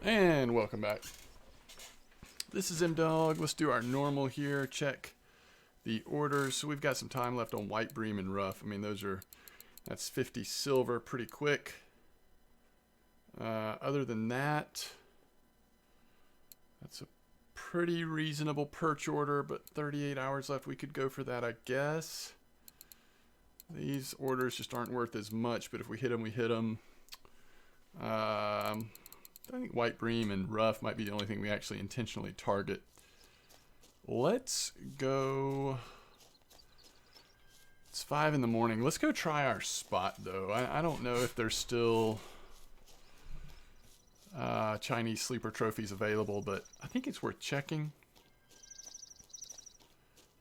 And welcome back. This is M-Dog. Let's do our normal here. Check the orders. So we've got some time left on white bream and rough. I mean, that's 50 silver pretty quick. Other than that, that's a pretty reasonable perch order, but 38 hours left. We could go for that, I guess. These orders just aren't worth as much, but if we hit them, we hit them. I think white bream and rough might be the only thing we actually intentionally target. Let's go. It's 5 in the morning. Let's go try our spot, though. I don't know if there's still Chinese sleeper trophies available, but I think it's worth checking.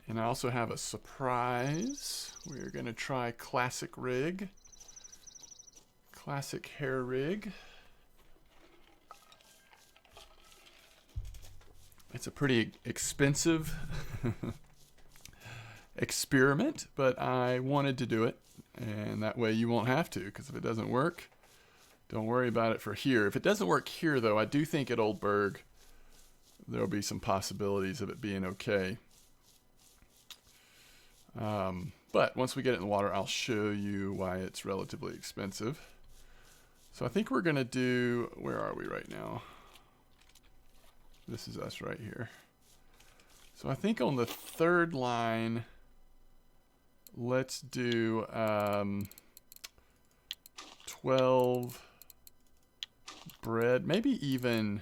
And I also have a surprise. We're going to try classic rig. Classic hair rig. It's a pretty expensive experiment, but I wanted to do it. And that way you won't have to, because if it doesn't work, don't worry about it for here. If it doesn't work here, though, I do think at Old Berg there'll be some possibilities of it being okay. But once we get it in the water, I'll show you why it's relatively expensive. So I think we're going to do, where are we right now? This is us right here. So I think on the third line, let's do 12 bread, maybe even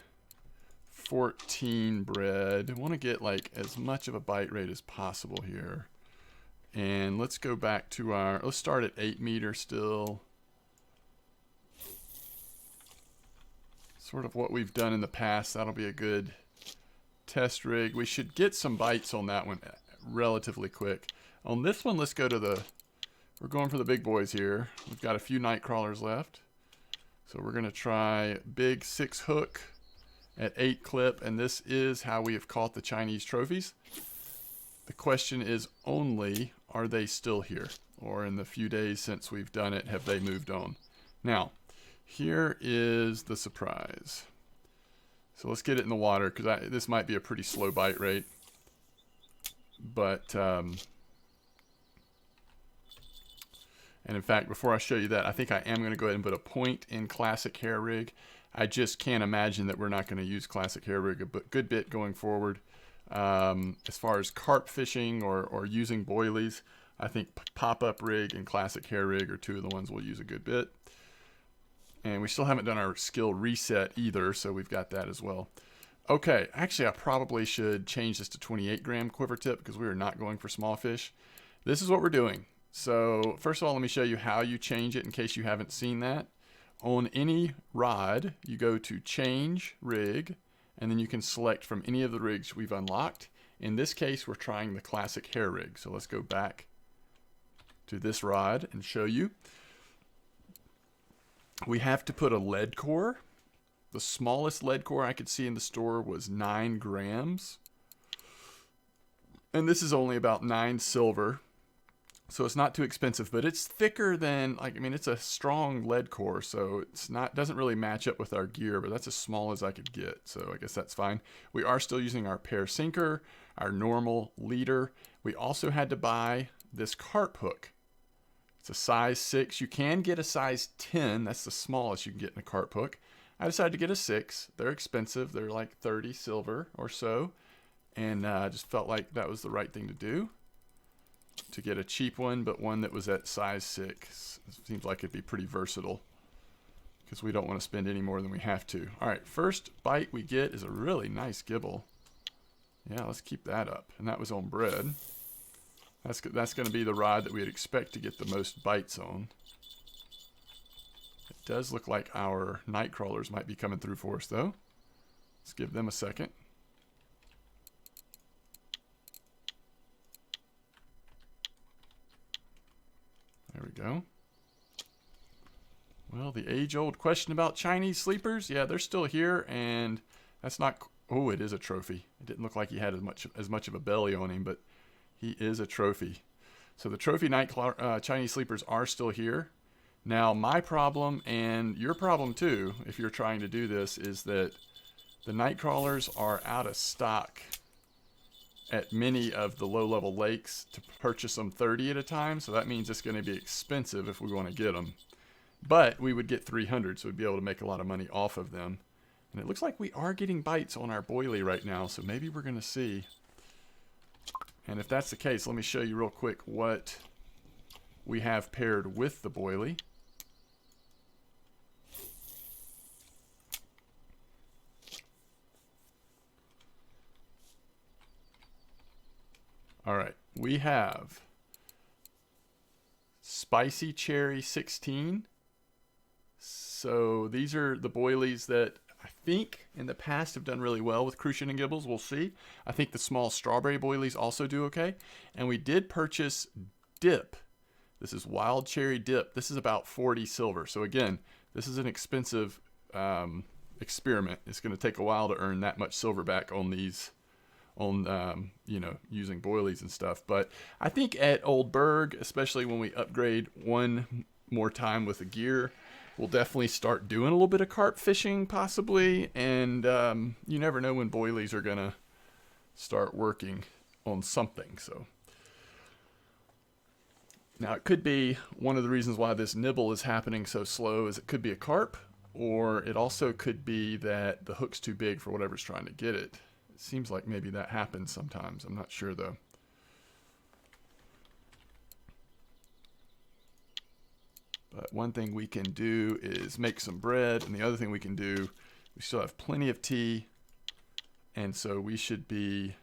14 bread. I want to get like as much of a bite rate as possible here. And let's go back to let's start at 8 meters still. Sort of what we've done in the past. That'll be a good test rig. We should get some bites on that one relatively quick. On this one, let's go to we're going for the big boys here. We've got a few night crawlers left. So we're going to try big 6 hook at 8 clip. And this is how we have caught the Chinese trophies. The question is only, are they still here? Or in the few days since we've done it, have they moved on? Now, here is the surprise. So let's get it in the water, because this might be a pretty slow bite rate. But, and in fact, before I show you that, I think I am going to go ahead and put a point in classic hair rig. I just can't imagine that we're not going to use classic hair rig a good bit going forward. As far as carp fishing or using boilies, I think pop-up rig and classic hair rig are two of the ones we'll use a good bit. And we still haven't done our skill reset either, so we've got that as well. Okay, actually I probably should change this to 28 gram quiver tip because we are not going for small fish. This is what we're doing. So first of all, let me show you how you change it in case you haven't seen that. On any rod, you go to change rig, and then you can select from any of the rigs we've unlocked. In this case, we're trying the classic hair rig. So let's go back to this rod and show you. We have to put a lead core. The smallest lead core I could see in the store was 9 grams. And this is only about 9 silver. So it's not too expensive, but it's thicker than, it's a strong lead core, so doesn't really match up with our gear, but that's as small as I could get, so I guess that's fine. We are still using our pair sinker, our normal leader. We also had to buy this carp hook. It's a size 6. You can get a size 10. That's the smallest you can get in a carp hook. I decided to get a 6. They're expensive. They're like 30 silver or so, and I just felt like that was the right thing to do. To get a cheap one, but one that was at size 6. It seems like it'd be pretty versatile because we don't want to spend any more than we have to. All right, first bite we get is a really nice gibble. Yeah, let's keep that up. And that was on bread. That's going to be the rod that we'd expect to get the most bites on. It does look like our night crawlers might be coming through for us, though. Let's give them a second. There we go. Well, the age-old question about Chinese sleepers. Yeah, they're still here, and that's not... Oh, it is a trophy. It didn't look like he had as much of a belly on him, but he is a trophy. So the trophy Chinese sleepers are still here. Now, my problem, and your problem too, if you're trying to do this, is that the night crawlers are out of stock at many of the low-level lakes to purchase them 30 at a time, so that means it's going to be expensive if we want to get them. But we would get 300, so we'd be able to make a lot of money off of them. And it looks like we are getting bites on our boilie right now, so maybe we're going to see. And if that's the case, let me show you real quick what we have paired with the boilie. All right, we have Spicy Cherry 16. So these are the boilies that I think in the past have done really well with Crucian and Gibbles. We'll see. I think the small strawberry boilies also do okay. And we did purchase dip. This is wild cherry dip. This is about 40 silver. So again, this is an expensive experiment. It's going to take a while to earn that much silver back on these, you know, using boilies and stuff. But I think at Old Berg, especially when we upgrade one more time with the gear, we'll definitely start doing a little bit of carp fishing possibly. And you never know when boilies are going to start working on something. So now it could be one of the reasons why this nibble is happening so slow is it could be a carp, or it also could be that the hook's too big for whatever's trying to get it. It seems like maybe that happens sometimes. I'm not sure though. But one thing we can do is make some bread, and the other thing we can do, we still have plenty of tea, and so we should be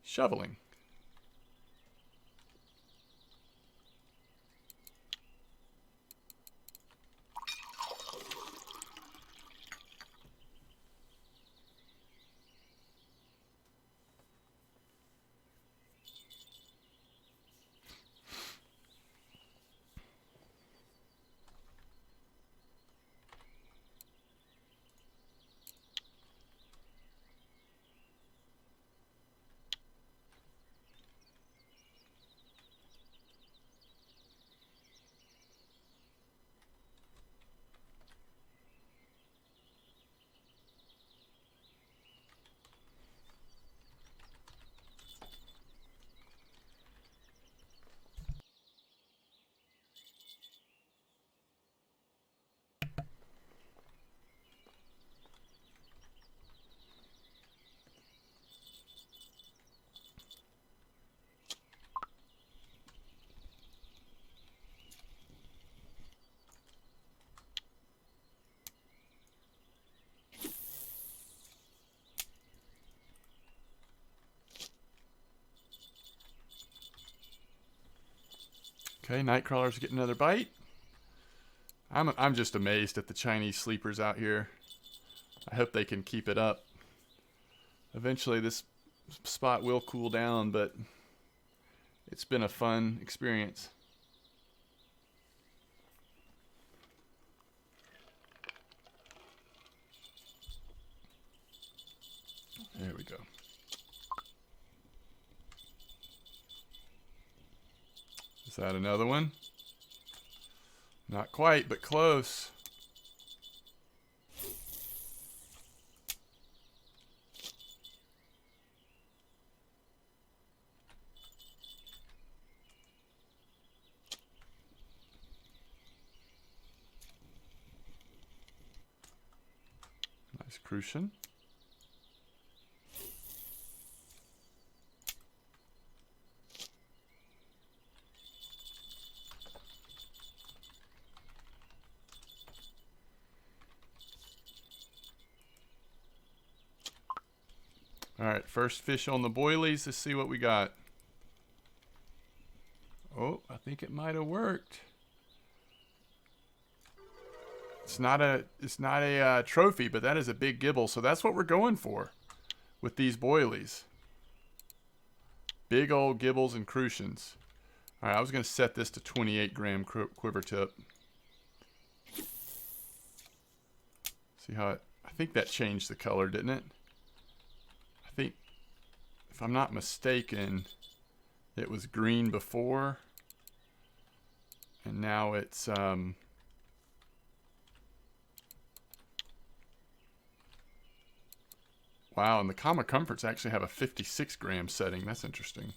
shoveling. Okay, Nightcrawler's getting another bite. I'm just amazed at the Chinese sleepers out here. I hope they can keep it up. Eventually this spot will cool down, but it's been a fun experience. There we go. Is that another one? Not quite, but close. Nice crucian. Alright, first fish on the boilies. Let's see what we got. Oh, I think it might have worked. It's not a trophy, but that is a big gibble, so that's what we're going for with these boilies. Big old gibbles and crucians. Alright, I was going to set this to 28 gram quiver tip. See how I think that changed the color, didn't it? I think, if I'm not mistaken, it was green before, And now it's wow, and the Comma Comforts actually have a 56 gram setting. That's interesting.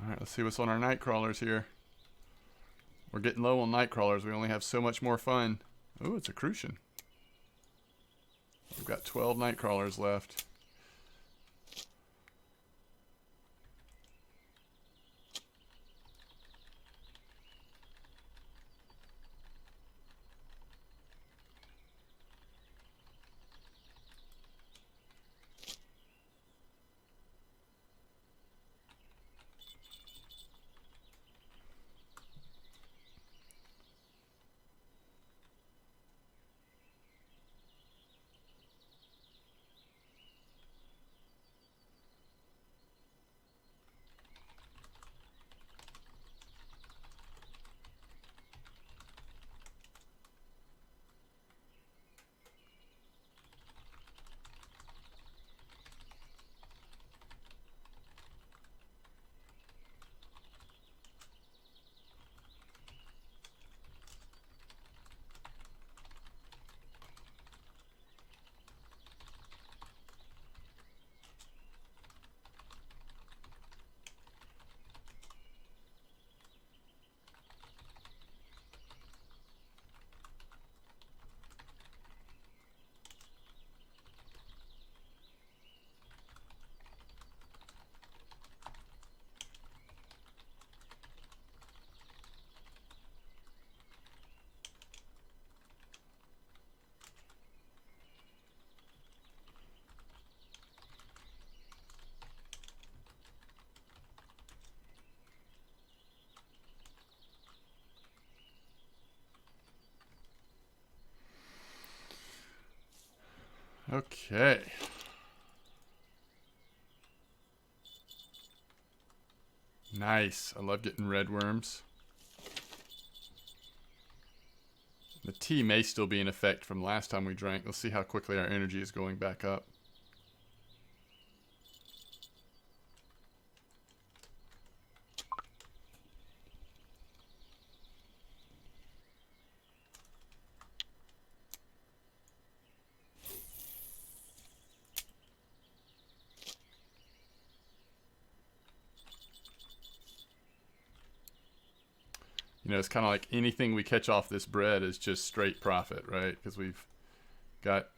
Alright, let's see what's on our night crawlers here. We're getting low on night crawlers. We only have so much more fun. Ooh, it's a Crucian. We've got 12 night crawlers left. Okay. Nice. I love getting red worms. The tea may still be in effect from last time we drank. Let's see how quickly our energy is going back up. You know, it's kind of like anything we catch off this bread is just straight profit, right? Because we've got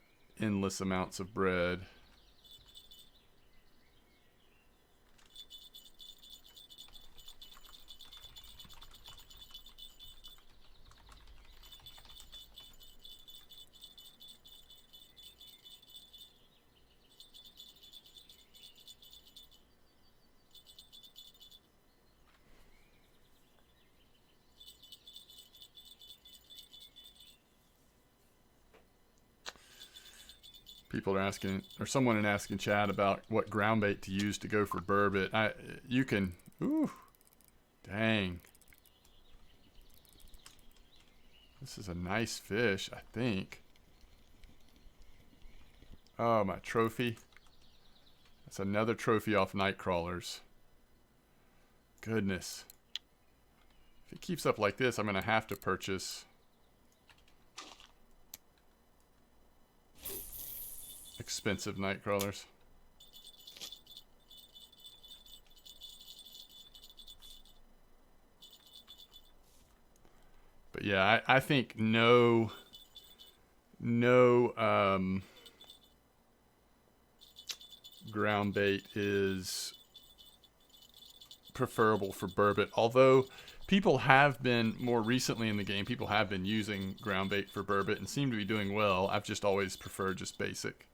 endless amounts of bread. People are asking, or someone in asking chat about what ground bait to use to go for burbot. You can, ooh, dang. This is a nice fish, I think. Oh, my trophy. That's another trophy off night crawlers. Goodness. If it keeps up like this, I'm going to have to purchase expensive night crawlers. But yeah, I think no ground bait is preferable for burbot. Although people have been, more recently in the game, people have been using ground bait for burbot and seem to be doing well. I've just always preferred just basic.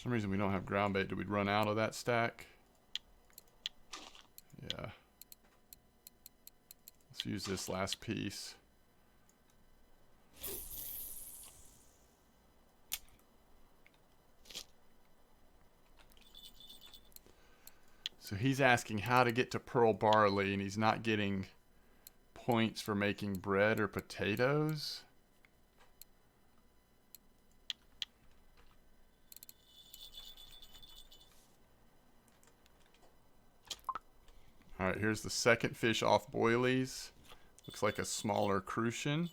some reason we don't have ground bait. Did we run out of that stack? Yeah. Let's use this last piece. So he's asking how to get to pearl barley, and he's not getting points for making bread or potatoes. All right, here's the second fish off boilies. Looks like a smaller crucian.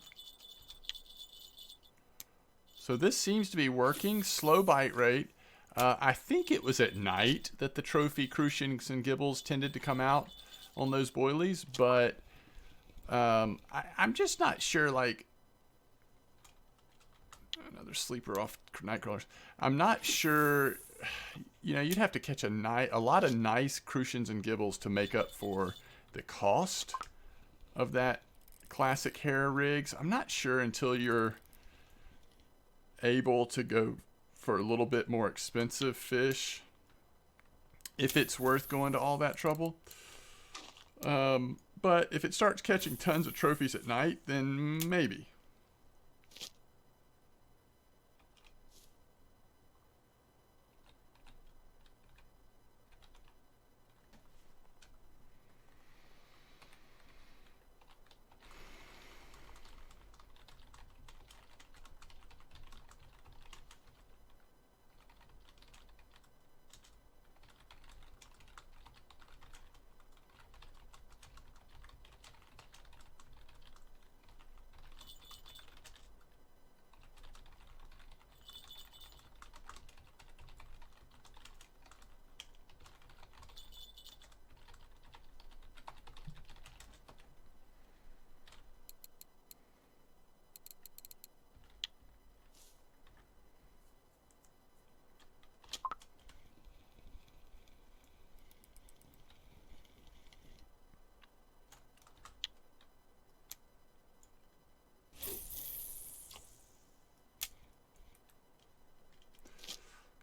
So this seems to be working. Slow bite rate. I think it was at night that the trophy crucians and gibbles tended to come out on those boilies, but I'm just not sure, like, another sleeper off night crawlers. I'm not sure, you know, you'd have to catch a lot of nice crucians and gibbles to make up for the cost of that classic hair rigs. I'm not sure until you're able to go for a little bit more expensive fish if it's worth going to all that trouble. But if it starts catching tons of trophies at night, then maybe.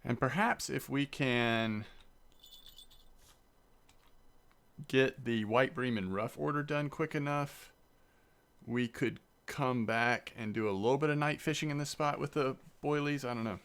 And perhaps if we can get the white bream and rough order done quick enough, we could come back and do a little bit of night fishing in this spot with the boilies. I don't know.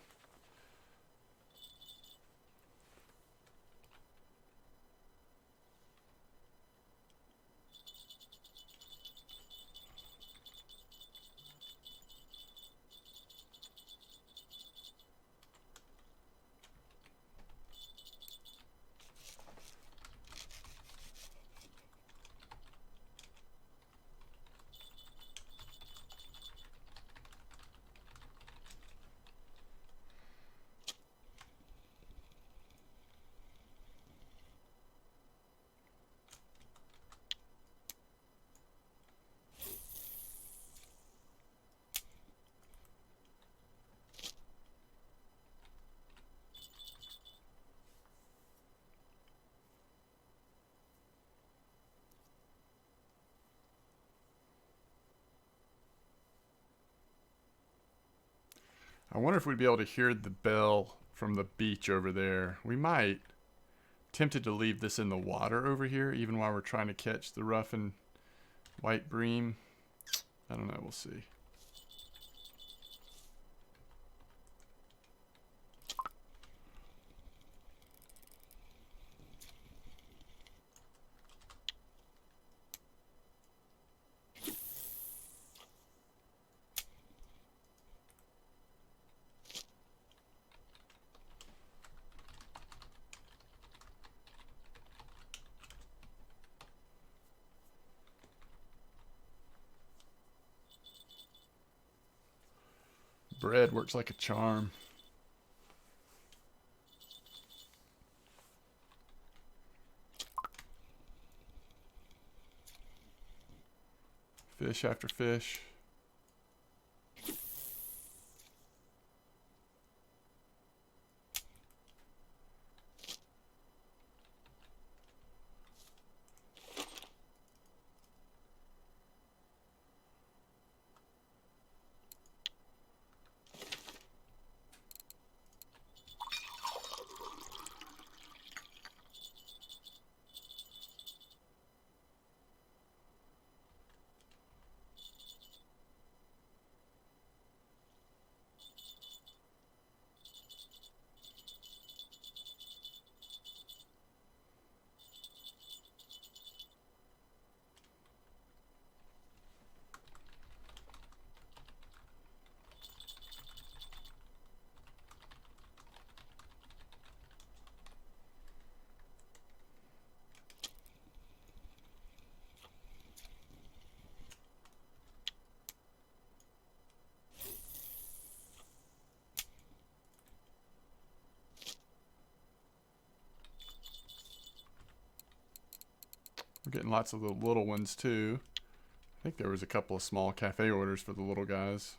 I wonder if we'd be able to hear the bell from the beach over there. We might. Tempted to leave this in the water over here, even while we're trying to catch the rough and white bream. I don't know. We'll see. Bread works like a charm. Fish after fish. getting lots of the little ones too. I think there was a couple of small cafe orders for the little guys.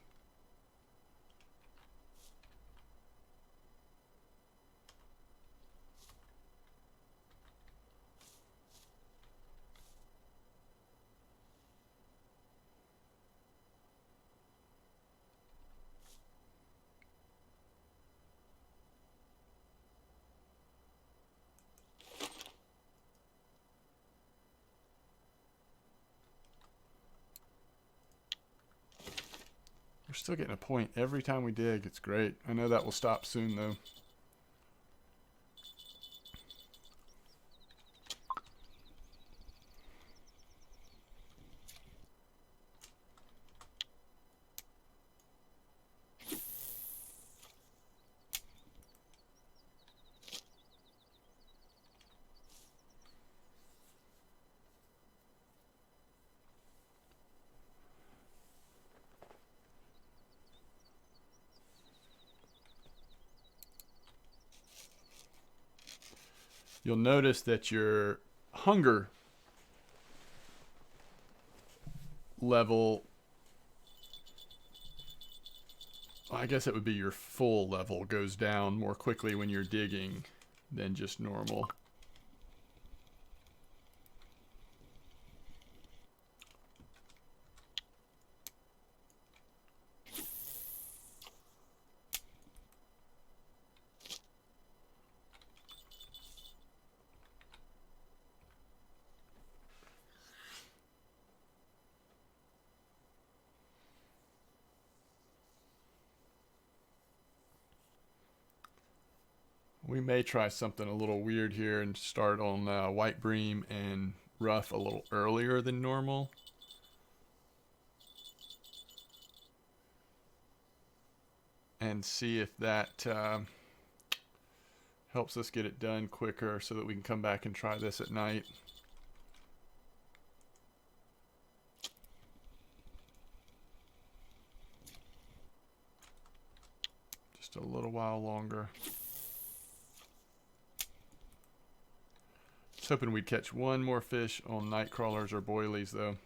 We're still getting a point every time we dig. It's great. I know that will stop soon though. You'll notice that your hunger level, I guess it would be your full level, goes down more quickly when you're digging than just normal. We may try something a little weird here and start on white bream and rough a little earlier than normal. And see if that helps us get it done quicker so that we can come back and try this at night. Just a little while longer. I was hoping we'd catch one more fish on night crawlers or boilies though.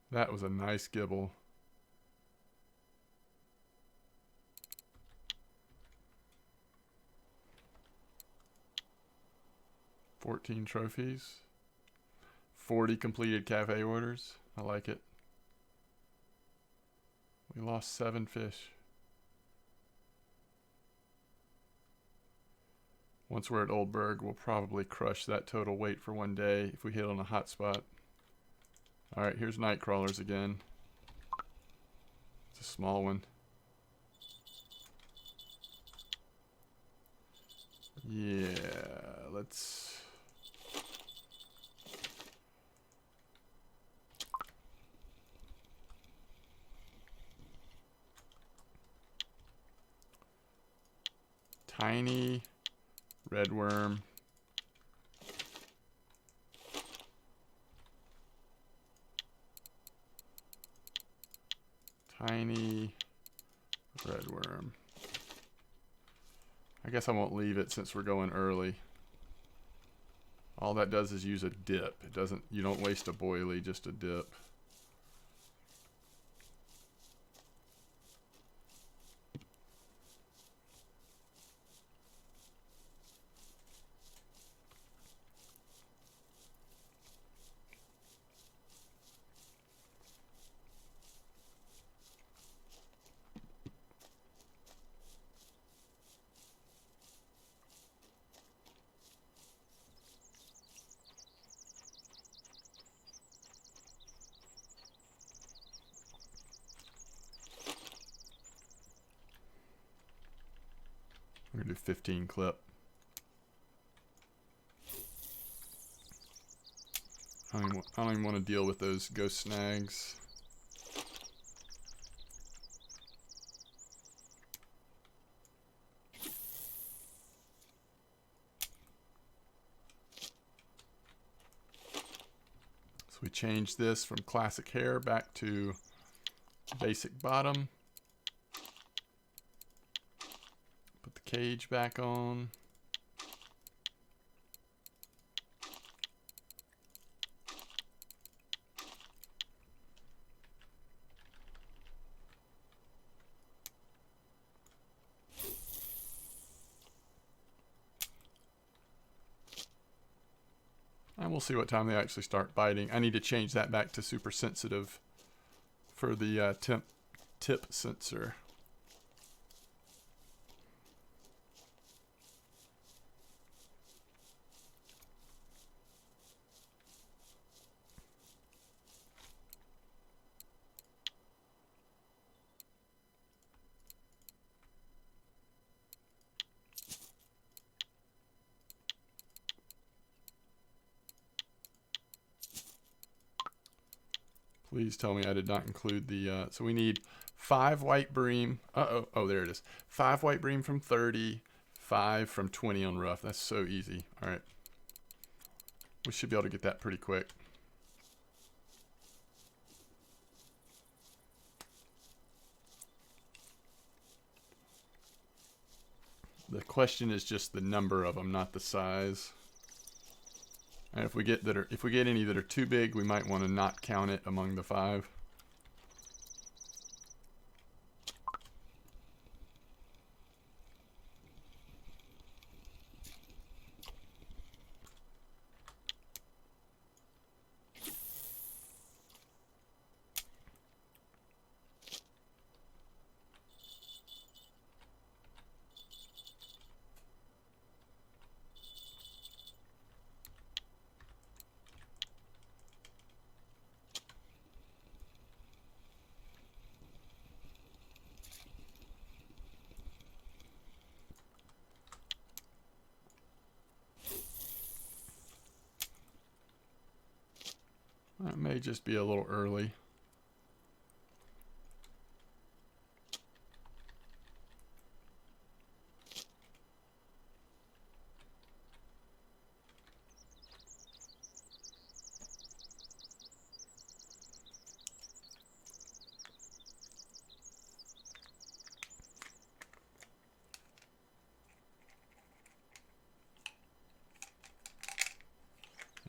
That was a nice gibble. $14 trophies. 40 completed cafe orders. I like it. We lost 7 fish. Once we're at Oldberg, we'll probably crush that total weight for one day if we hit on a hot spot. Alright, here's night crawlers again. It's a small one. Yeah, let's... Tiny red worm. Tiny red worm. I guess I won't leave it since we're going early. All that does is use a dip. It doesn't, you don't waste a boilie, just a dip. We're gonna do 15 clip. I don't even want to deal with those ghost snags. So we change this from classic hair back to basic bottom. Put the cage back on. And we'll see what time they actually start biting. I need to change that back to super sensitive for the tip sensor. Please tell me I did not include the, so we need 5 white bream. Oh, there it is. 5 white bream from 30, 5 from 20 on rough. That's so easy. All right. We should be able to get that pretty quick. The question is just the number of them, not the size. And if we get any that are too big, we might want to not count it among the 5. That may just be a little early.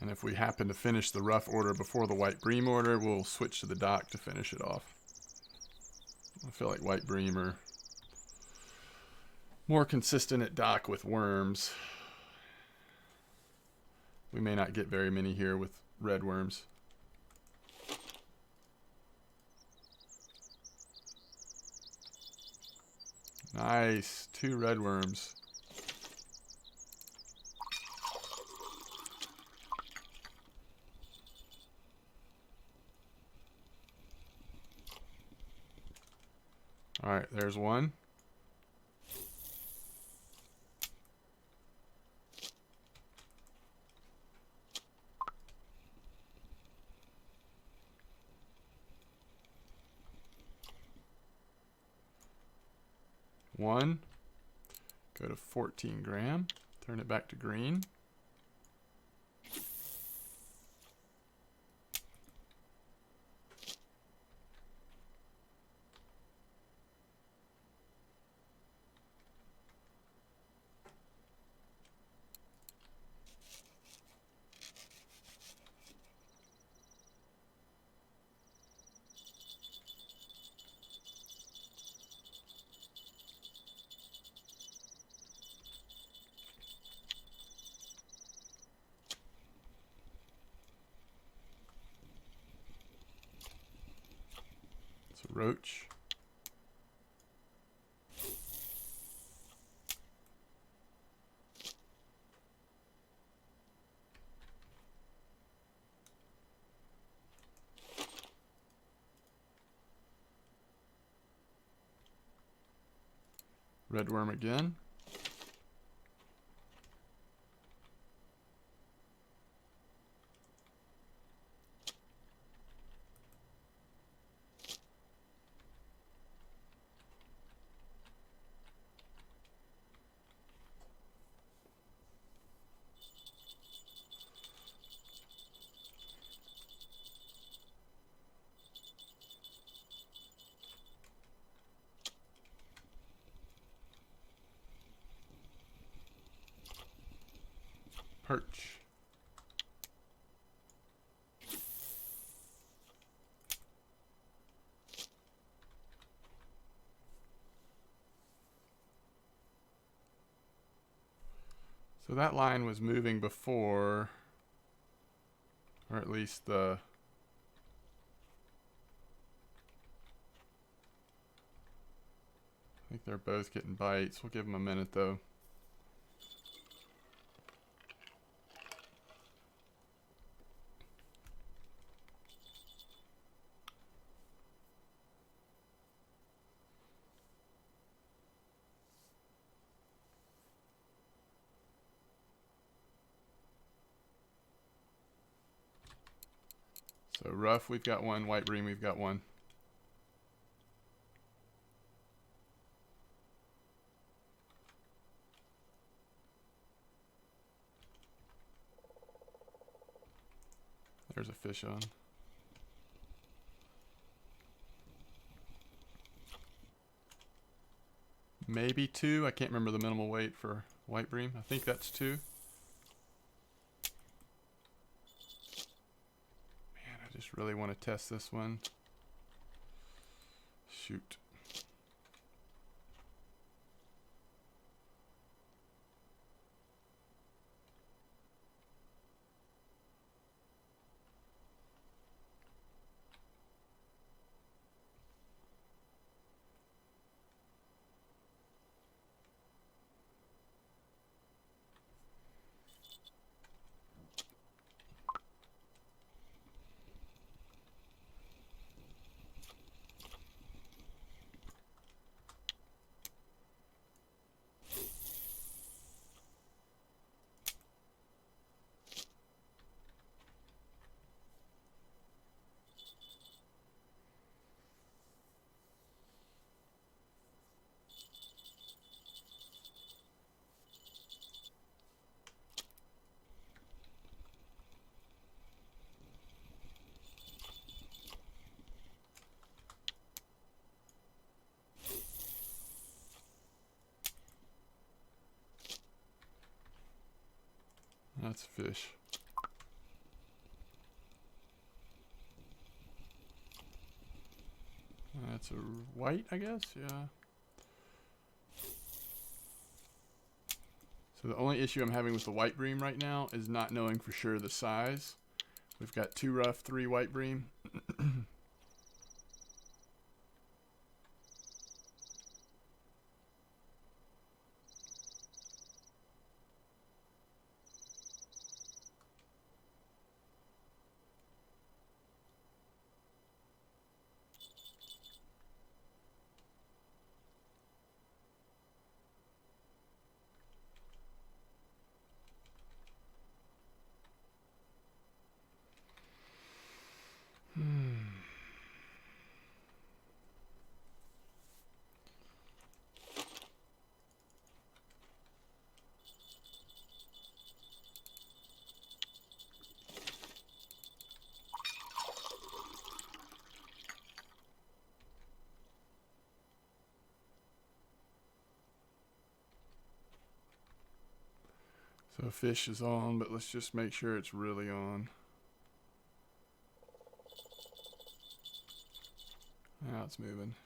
And if we happen to finish the rough order before the white bream order, we'll switch to the dock to finish it off. I feel like white bream are more consistent at dock with worms. We may not get very many here with red worms. Nice, 2 red worms. All right, there's one. One. Go to 14 gram. Turn it back to green. Roach. Red worm again. Perch. So that line was moving before. Or at least the... I think they're both getting bites. We'll give them a minute though. So rough, we've got one. White bream, we've got one. There's a fish on. Maybe 2. I can't remember the minimal weight for white bream. I think that's 2. Man, I just really want to test this one. Shoot. That's fish. That's a white, I guess, yeah. So the only issue I'm having with the white bream right now is not knowing for sure the size. We've got 2 rough, 3 white bream. So fish is on, but let's just make sure it's really on. Now it's moving.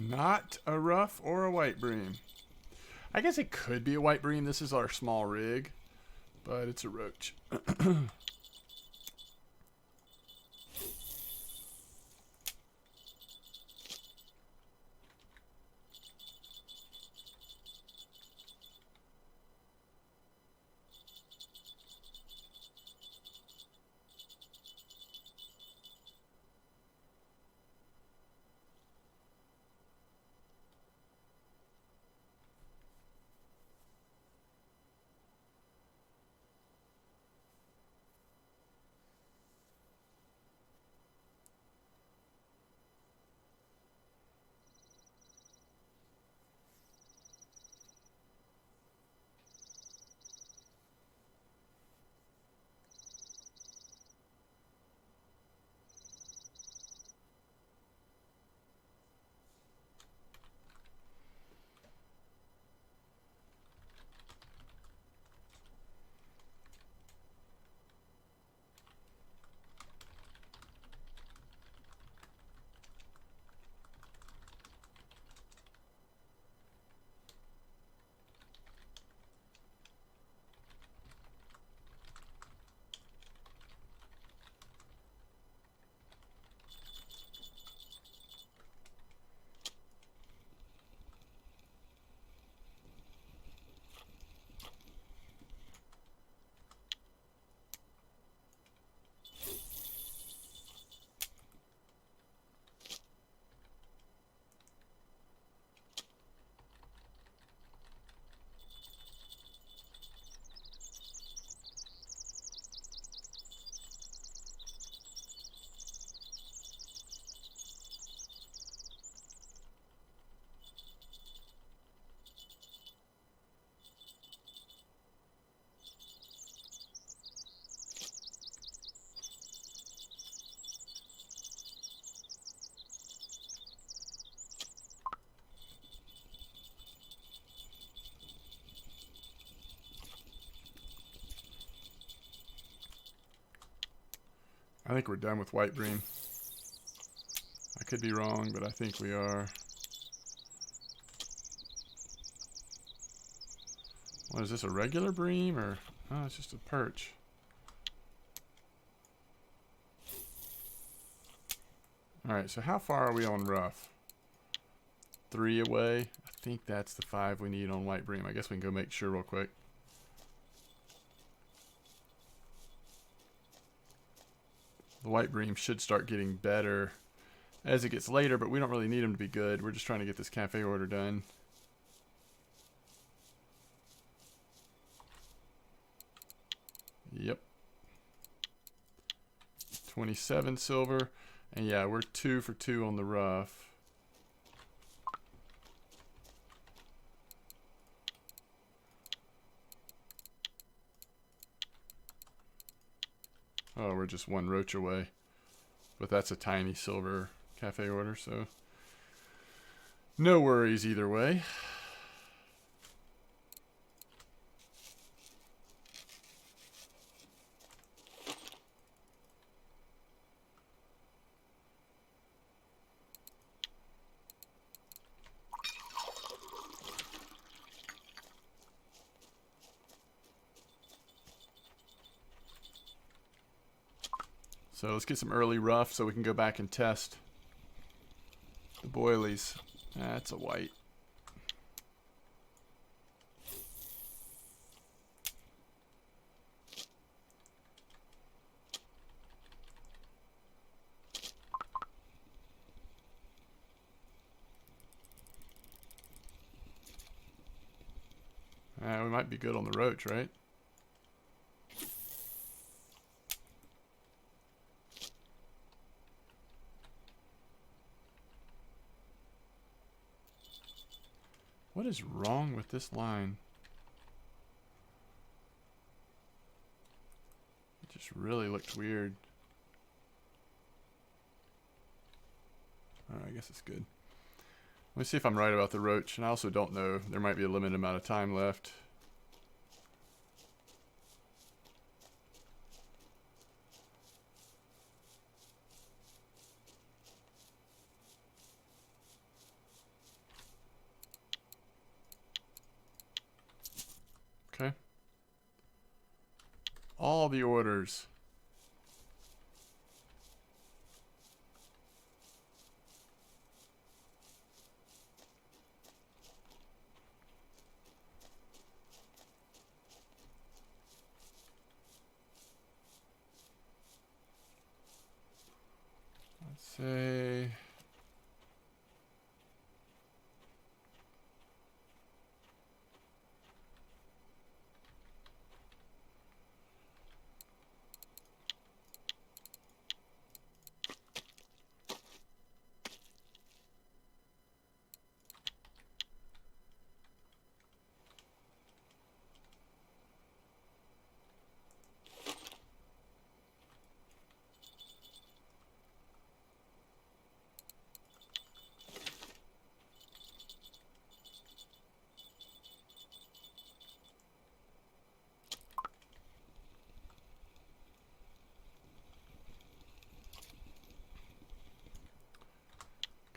Not a rough or a white bream. I guess it could be a white bream. This is our small rig, but it's a roach. I think we're done with white bream. I could be wrong, but I think we are. What is this, a regular bream or? Oh, it's just a perch. Alright, so how far are we on rough? 3 away. I think that's the 5 we need on white bream. I guess we can go make sure real quick. The white bream should start getting better as it gets later, but we don't really need them to be good. We're just trying to get this cafe order done. Yep. 27 silver. And yeah, we're 2 for 2 on the rough. Oh, we're just 1 roach away. But that's a tiny silver cafe order, so no worries either way. So let's get some early rough so we can go back and test the boilies. That's a white. We might be good on the roach, right? What is wrong with this line? It just really looked weird. I guess it's good. Let me see if I'm right about the roach. And I also don't know. There might be a limited amount of time left. Okay. All the orders. Let's say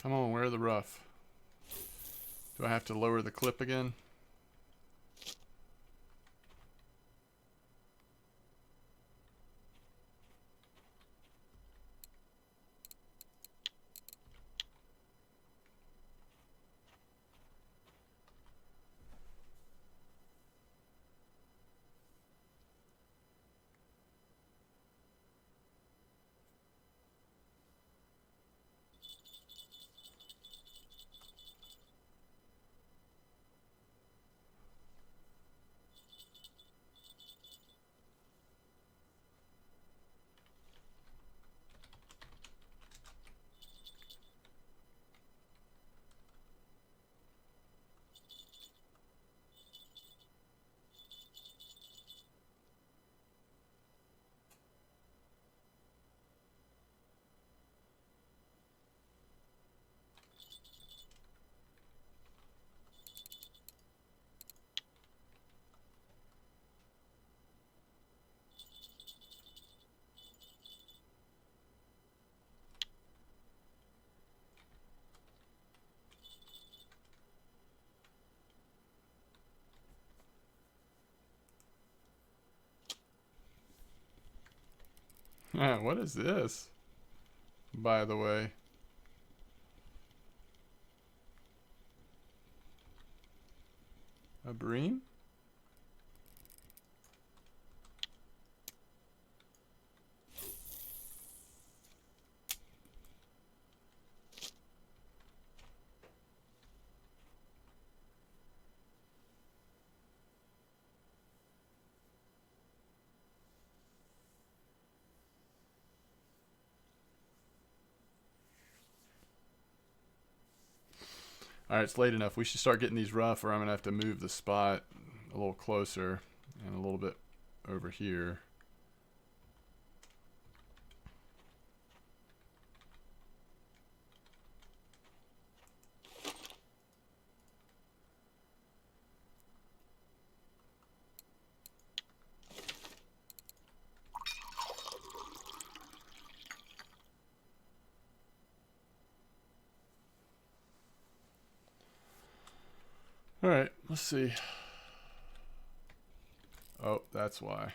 come on, where are the rough? Do I have to lower the clip again? What is this, by the way? A bream? Alright, it's late enough. We should start getting these rough, or I'm going to have to move the spot a little closer and a little bit over here. Alright, let's see. Oh, that's why.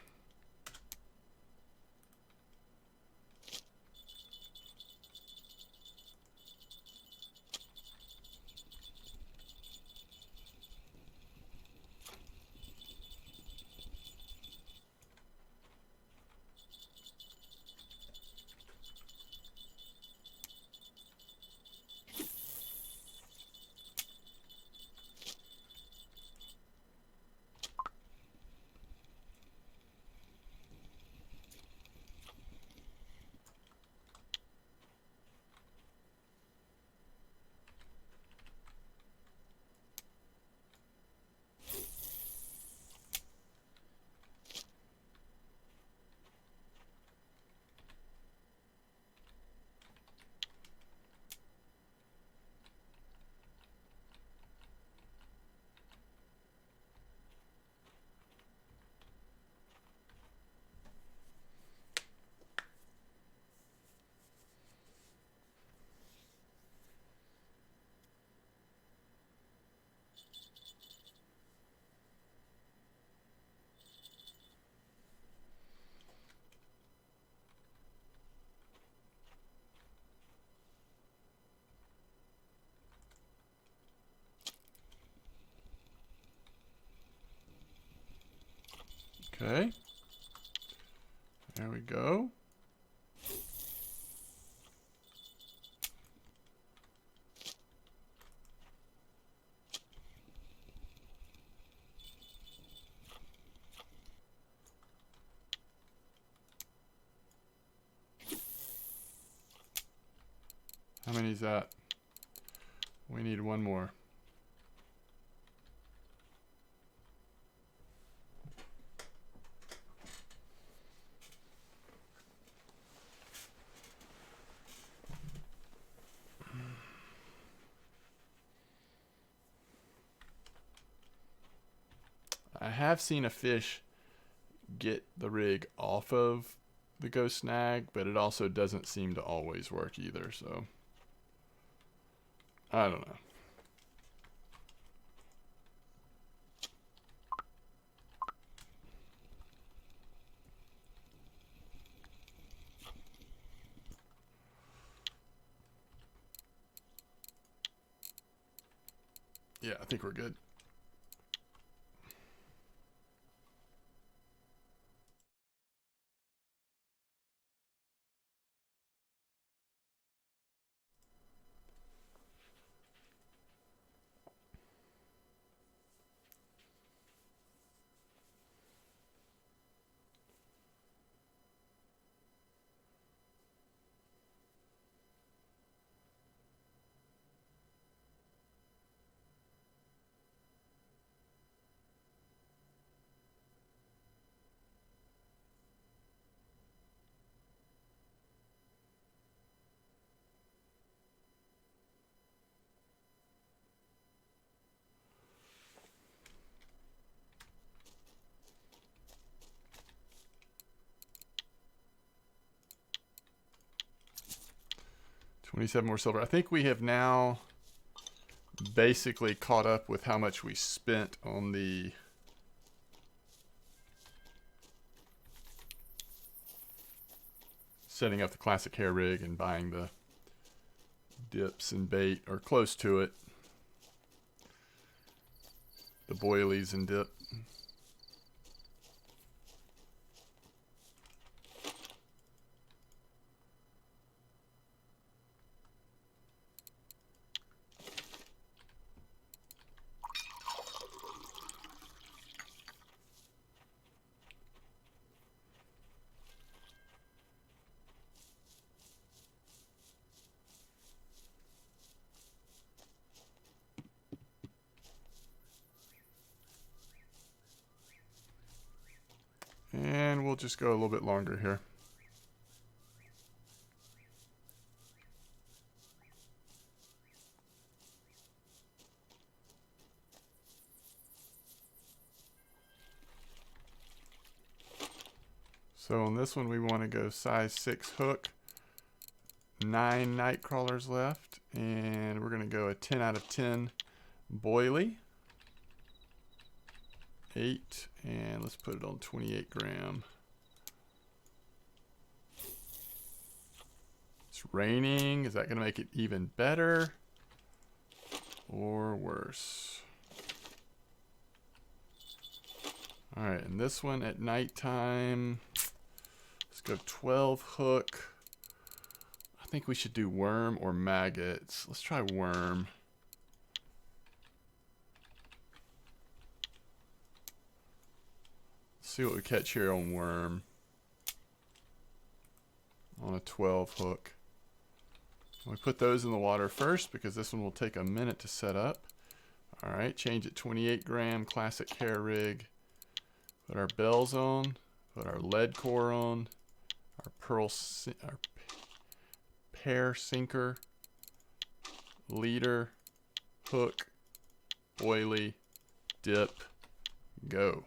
Okay. There we go. How many is that? We need one more. I have seen a fish get the rig off of the ghost snag, but it also doesn't seem to always work either, so I don't know. Yeah, I think we're good. $27 more silver. I think we have now basically caught up with how much we spent on the setting up the classic hair rig and buying the dips and bait, or close to it. The boilies and dip. And we'll just go a little bit longer here. So on this one we want to go size 6 hook, 9 night crawlers left, and we're going to go a 10 out of 10 boilie. 8, and let's put it on 28 gram. It's raining. Is that going to make it even better or worse? All right, and this one at nighttime, let's go 12 hook. I think we should do worm or maggots. Let's try worm. See what we catch here on worm on a 12 hook. We put those in the water first because this one will take a minute to set up. All right, change it 28 gram classic hair rig. Put our bells on, put our lead core on, our pear sinker, leader, hook, boilie, dip, go.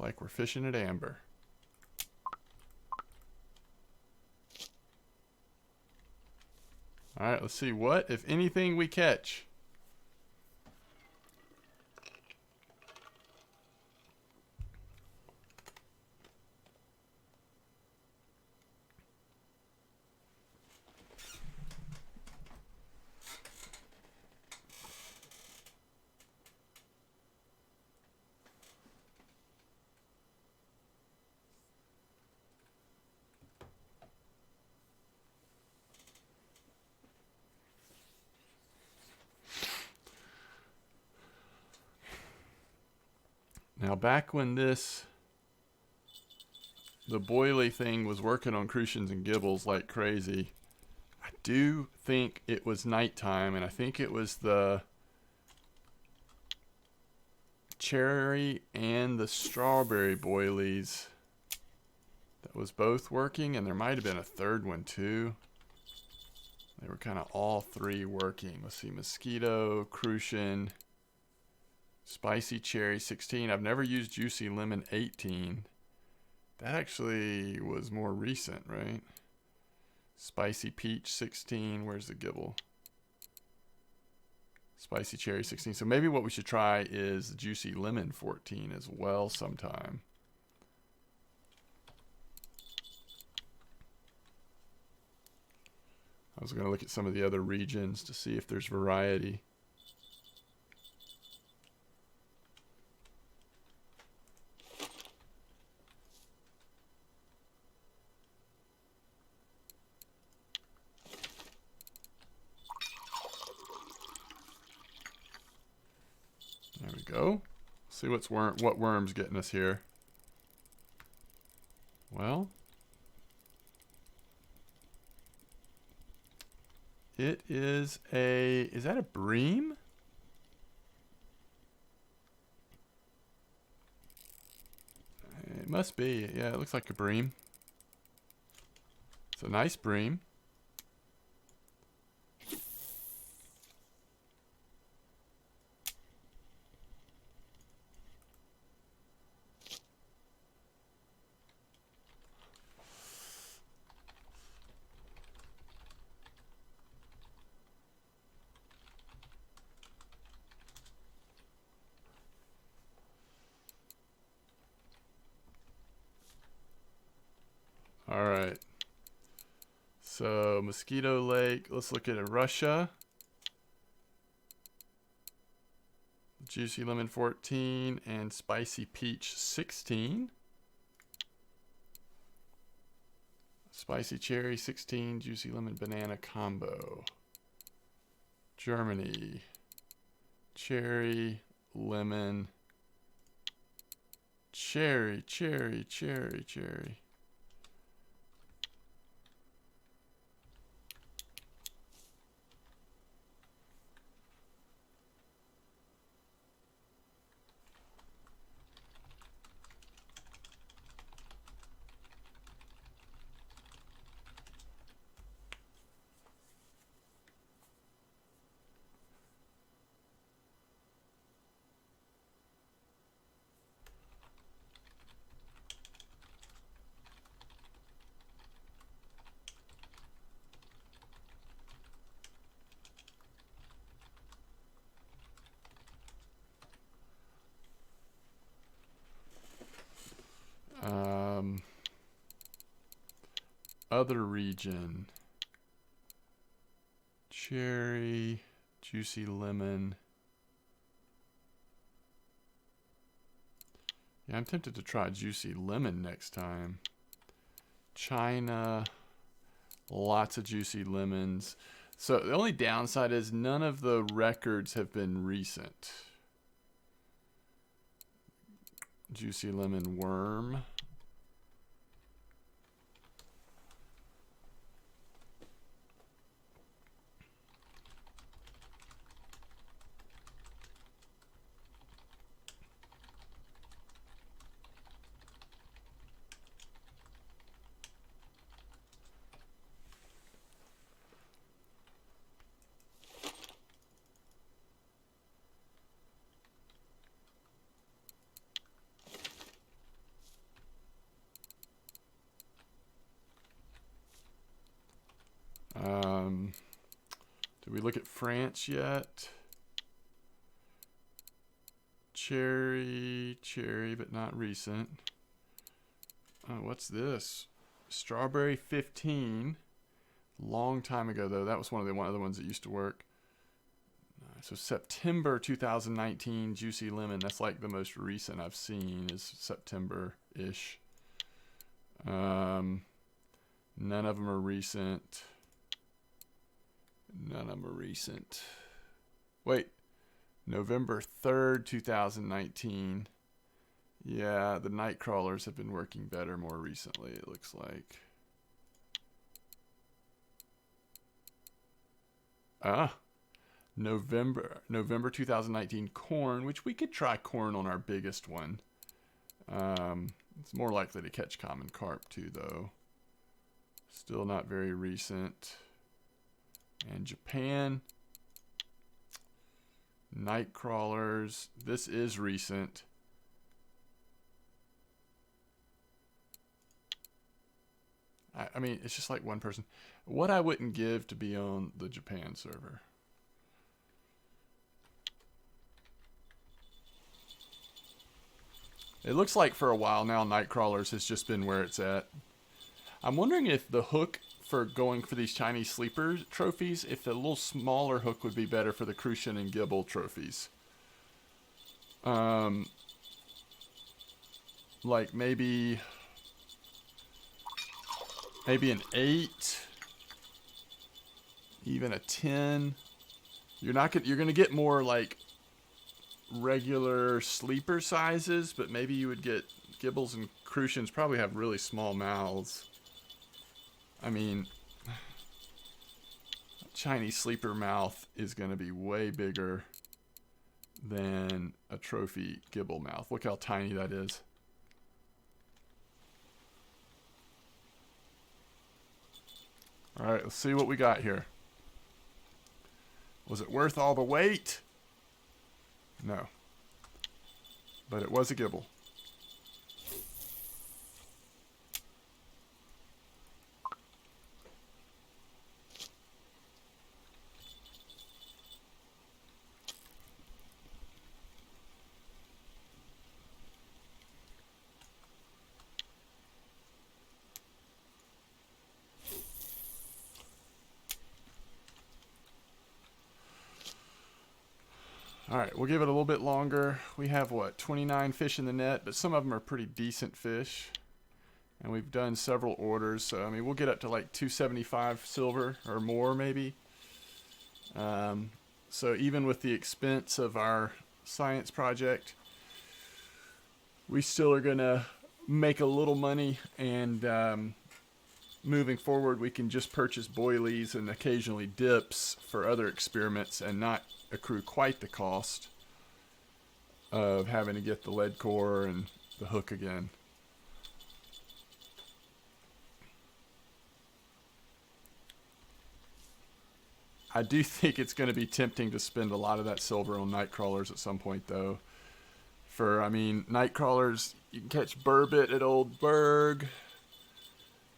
Like we're fishing at amber. All right, let's see what, if anything, we catch. Now back when the boilie thing was working on crucians and gibbles like crazy, I do think it was nighttime, and I think it was the cherry and the strawberry boilies that was both working, and there might have been a third one too. They were kind of all three working. Let's see, mosquito, crucian, spicy cherry 16. I've never used juicy lemon 18. That actually was more recent, right? Spicy peach 16. Where's the gibble? Spicy cherry 16. So maybe what we should try is juicy lemon 14 as well sometime. I was going to look at some of the other regions to see if there's variety. There we go. See what worm's getting us here. Well, it is is that a bream? It must be. Yeah, it looks like a bream. It's a nice bream. So Mosquito Lake, let's look at Russia. Juicy Lemon 14 and Spicy Peach 16. Spicy Cherry 16, Juicy Lemon Banana combo. Germany. Cherry, lemon, cherry, cherry, cherry, cherry. Other region. Cherry, juicy lemon. Yeah, I'm tempted to try juicy lemon next time. China, lots of juicy lemons. So the only downside is none of the records have been recent. Juicy lemon worm. Did we look at France yet? Cherry, cherry, but not recent. Oh, what's this? Strawberry 15. Long time ago, though. That was one of the other ones that used to work. So September 2019, Juicy Lemon. That's like the most recent I've seen is September-ish. None of them are recent. None of them are recent. Wait. November 3rd, 2019. Yeah, the night crawlers have been working better more recently, it looks like. November 2019 corn, which we could try corn on our biggest one. It's more likely to catch common carp too, though. Still not very recent. And Japan. Night crawlers. This is recent. I mean, it's just like one person. What I wouldn't give to be on the Japan server. It looks like for a while now, night crawlers has just been where it's at. I'm wondering if the hook for going for these Chinese sleeper trophies, if the little smaller hook would be better for the Crucian and Gibble trophies. Like maybe an 8, even a 10. You're gonna get more like regular sleeper sizes, but maybe you would get Gibbles and Crucians probably have really small mouths. I mean, Chinese sleeper mouth is going to be way bigger than a trophy Gibble mouth. Look how tiny that is. All right, let's see what we got here. Was it worth all the wait? No. But it was a Gibble. All right, we'll give it a little bit longer. We have, what, 29 fish in the net, but some of them are pretty decent fish. And we've done several orders, so, I mean, we'll get up to like 275 silver or more, maybe. So even with the expense of our science project, we still are going to make a little money, and moving forward, we can just purchase boilies and occasionally dips for other experiments and not accrue quite the cost of having to get the lead core and the hook again. I do think it's going to be tempting to spend a lot of that silver on night crawlers at some point, though. I mean, night crawlers, you can catch burbot at Old Berg,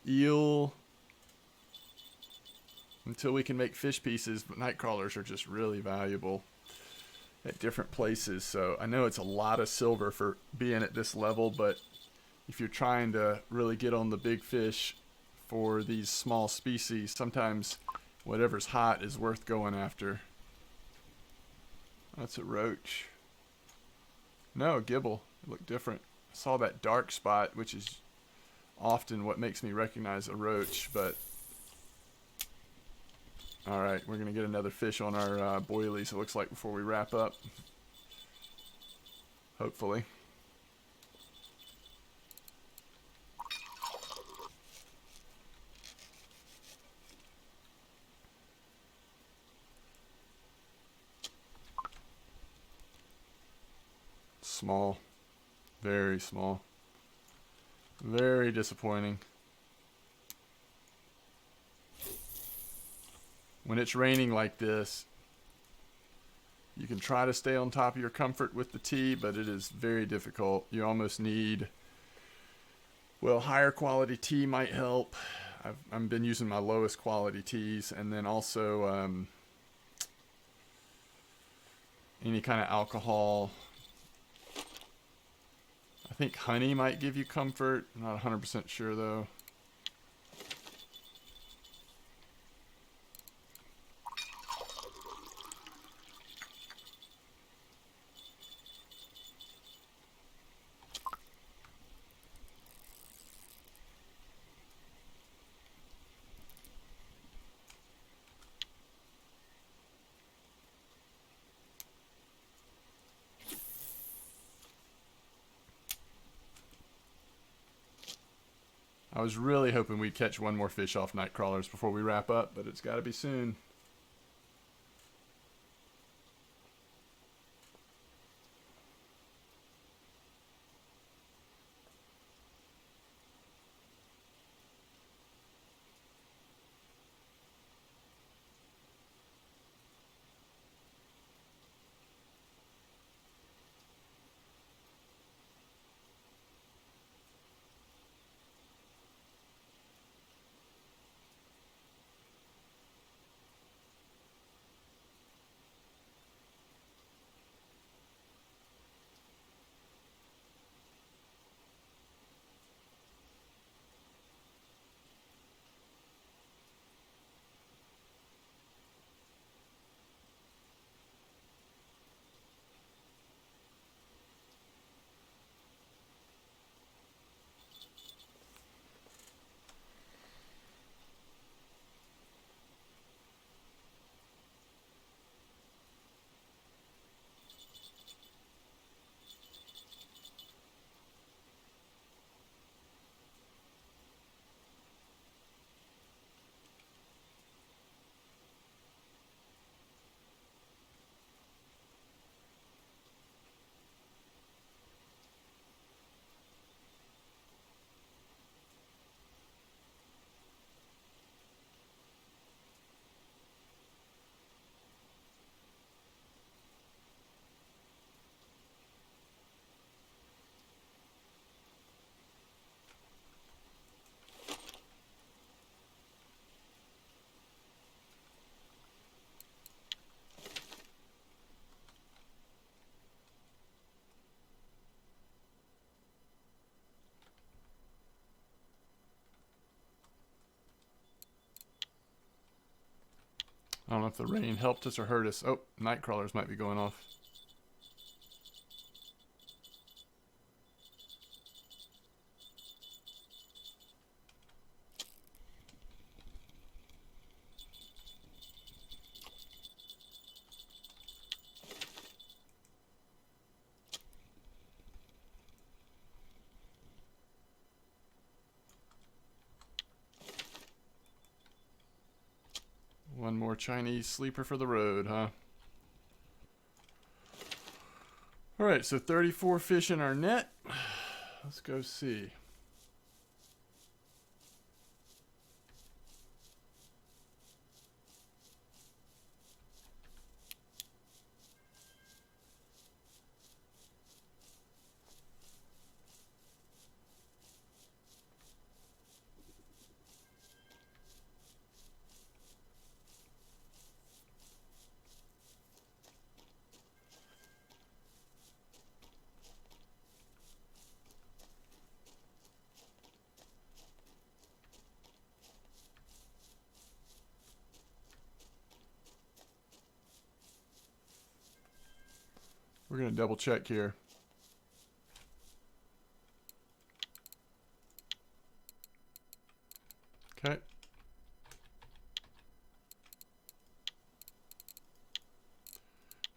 eel. Until we can make fish pieces, but night crawlers are just really valuable at different places. So I know it's a lot of silver for being at this level, but if you're trying to really get on the big fish for these small species, sometimes whatever's hot is worth going after. That's a roach. No, a gibble. It looked different. I saw that dark spot, which is often what makes me recognize a roach, but all right, we're going to get another fish on our boilies, it looks like, before we wrap up. Hopefully. Small. Very small. Very disappointing. When it's raining like this, you can try to stay on top of your comfort with the tee, but it is very difficult. You almost need, well, higher quality tee might help. I've been using my lowest quality tees, and then also any kind of alcohol. I think honey might give you comfort. I'm not 100% sure though. I was really hoping we'd catch one more fish off night crawlers before we wrap up, but it's got to be soon. I don't know if the rain helped us or hurt us. Oh, night crawlers might be going off. One more Chinese sleeper for the road, huh? All right, so 34 fish in our net. Let's go see. We're going to double check here. Okay.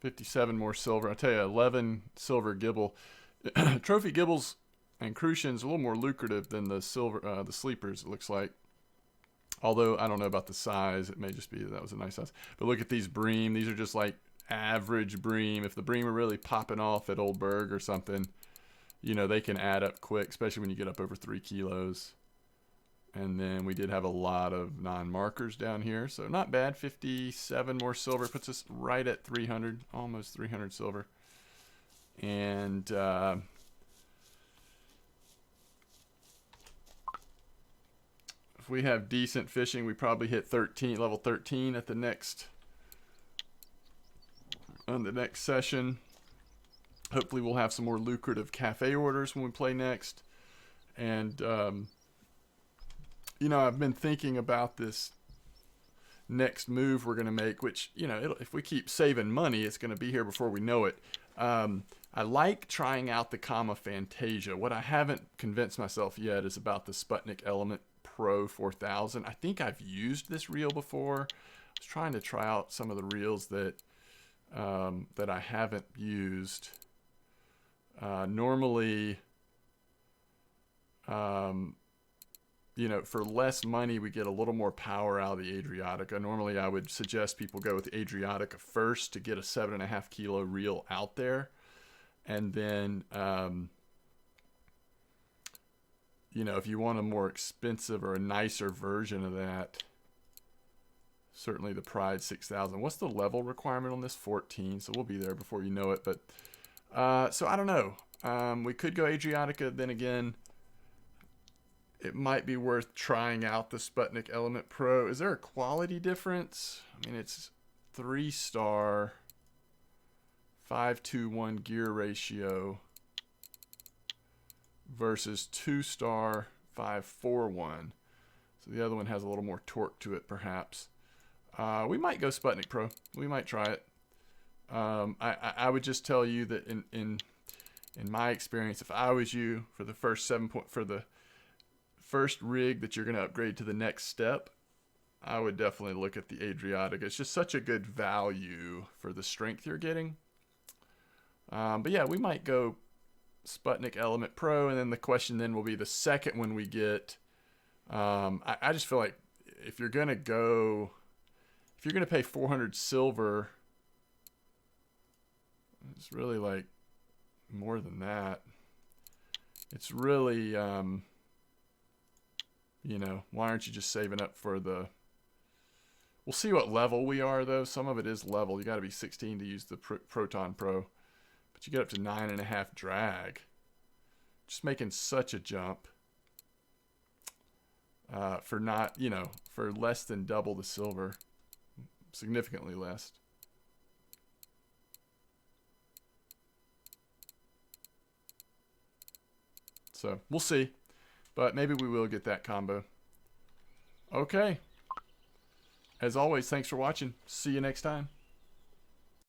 $57 more silver. I tell you, 11 silver gibble. Trophy gibbles and crucians a little more lucrative than the silver, the sleepers. It looks like. Although I don't know about the size, it may just be that was a nice size. But look at these bream. These are just like average bream. If the bream are really popping off at Old Berg or something, you know, they can add up quick, especially when you get up over 3 kilos. And then we did have a lot of non-markers down here, so not bad. 57 more silver puts us right at 300, almost 300 silver. And if we have decent fishing, we probably hit 13, level 13 at the next on the next session. Hopefully we'll have some more lucrative cafe orders when we play next. And you know, I've been thinking about this next move we're going to make, which, you know, if we keep saving money, it's going to be here before we know it. I like trying out the Kama Fantasia. What I haven't convinced myself yet is about the Sputnik Element Pro 4000. I think I've used this reel before. I was trying to try out some of the reels that that I haven't used. Normally, you know, for less money, we get a little more power out of the Adriatica. Normally, I would suggest people go with the Adriatica first to get a 7.5 kilo reel out there. And then, you know, if you want a more expensive or a nicer version of that, certainly the Pride 6000. What's the level requirement on this? 14. So we'll be there before you know it. But, so I don't know. We could go Adriatica. Then again, it might be worth trying out the Sputnik Element Pro. Is there a quality difference? I mean, it's 3-star, 5-to-1 gear ratio versus 2-star, 5-4-1. So the other one has a little more torque to it, perhaps. We might go Sputnik Pro. We might try it. I would just tell you that in my experience, if I was you, for the first for the first rig that you're going to upgrade to the next step, I would definitely look at the Adriatica. It's just such a good value for the strength you're getting. But yeah, we might go Sputnik Element Pro, and then the question then will be the second one we get. I just feel like if you're going to pay 400 silver, it's really like more than that. It's really, you know, why aren't you just saving up for the... We'll see what level we are, though. Some of it is level. You got to be 16 to use the Proton Pro. But you get up to 9.5 drag. Just making such a jump. For not, you know, for less than double the silver. Significantly less. So, we'll see. But maybe we will get that combo. Okay. As always, thanks for watching. See you next time.